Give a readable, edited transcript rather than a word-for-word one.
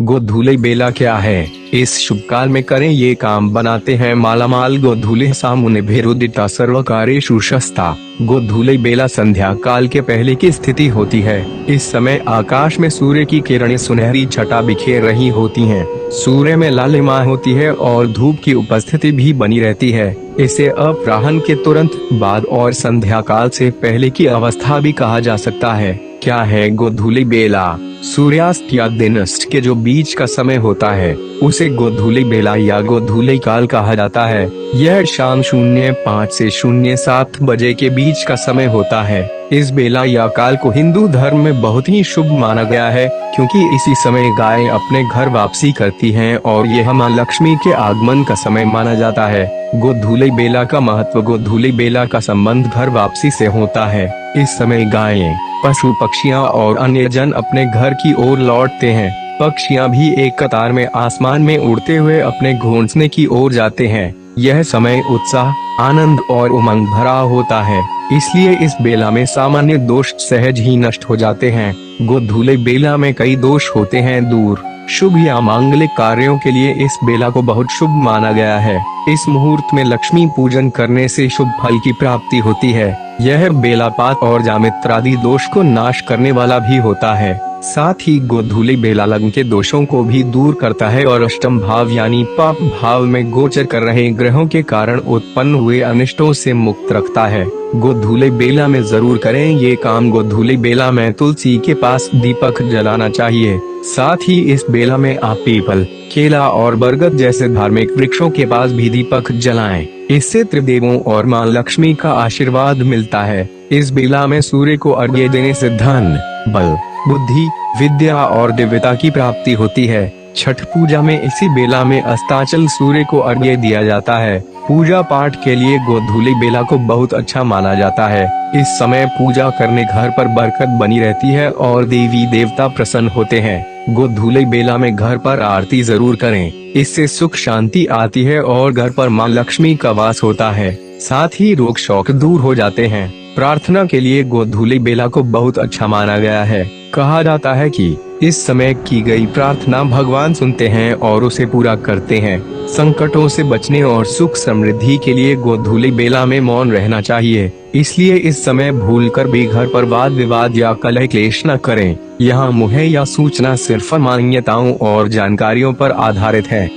गोधूली बेला क्या है? इस शुभ काल में करें ये काम, बनाते हैं मालामाल। गोधूली सामुने भेरुदिता सर्वकारेषु शस्ता। गोधूली बेला संध्या काल के पहले की स्थिति होती है। इस समय आकाश में सूर्य की किरणें सुनहरी छटा बिखेर रही होती हैं। सूर्य में लालिमा होती है और धूप की उपस्थिति भी बनी रहती है। इसे अपराह्न के तुरंत बाद और संध्या काल से पहले की अवस्था भी कहा जा सकता है। क्या है गोधूली बेला? सूर्यास्त या दिनास्त के जो बीच का समय होता है उसे गोधूली बेला या गोधूली काल कहा जाता है। यह शाम 05 से 07 बजे के बीच का समय होता है। इस बेला या काल को हिंदू धर्म में बहुत ही शुभ माना गया है, क्योंकि इसी समय गायें अपने घर वापसी करती हैं और यह मां लक्ष्मी के आगमन का समय माना जाता है। गोधूली बेला का महत्व। गोधूली बेला का संबंध घर वापसी से होता है। इस समय गायें, पशु पक्षियां और अन्य जन अपने घर की ओर लौटते हैं। पक्षियां भी एक कतार में आसमान में उड़ते हुए अपने घोंसले की ओर जाते हैं। यह समय उत्साह, आनंद और उमंग भरा होता है, इसलिए इस बेला में सामान्य दोष सहज ही नष्ट हो जाते हैं। गोधूली बेला में कई दोष होते हैं दूर। शुभ या मांगलिक कार्यों के लिए इस बेला को बहुत शुभ माना गया है। इस मुहूर्त में लक्ष्मी पूजन करने से शुभ फल की प्राप्ति होती है। यह बेला पात और जामित्रादि दोष को नाश करने वाला भी होता है। साथ ही गोधूली बेला लग्न के दोषों को भी दूर करता है और अष्टम भाव यानी पाप भाव में गोचर कर रहे ग्रहों के कारण उत्पन्न हुए अनिष्टों से मुक्त रखता है। गोधूली बेला में जरूर करें ये काम। गोधूली बेला में तुलसी के पास दीपक जलाना चाहिए। साथ ही इस बेला में आप पीपल, केला और बरगद जैसे धार्मिक वृक्षों के पास भी दीपक जलाएं। इससे त्रिदेवों और मां लक्ष्मी का आशीर्वाद मिलता है। इस बेला में सूर्य को अर्घ्य देने से धन, बल, बुद्धि, विद्या और दिव्यता की प्राप्ति होती है। छठ पूजा में इसी बेला में अस्ताचल सूर्य को अर्घ्य दिया जाता है। पूजा पाठ के लिए गोधूली बेला को बहुत अच्छा माना जाता है। इस समय पूजा करने घर पर बरकत बनी रहती है और देवी देवता प्रसन्न होते हैं। गोधूली बेला में घर पर आरती जरूर करें, इससे सुख शांति आती है और घर पर मां लक्ष्मी का वास होता है। साथ ही रोग शौक दूर हो जाते हैं। प्रार्थना के लिए गोधूली बेला को बहुत अच्छा माना गया है। कहा जाता है कि इस समय की गई प्रार्थना भगवान सुनते हैं और उसे पूरा करते हैं। संकटों से बचने और सुख समृद्धि के लिए गोधूली बेला में मौन रहना चाहिए। इसलिए इस समय भूलकर भी घर पर वाद विवाद या कलह क्लेश न करें। यहाँ मुहैया सूचना सिर्फ मान्यताओं और जानकारियों पर आधारित है।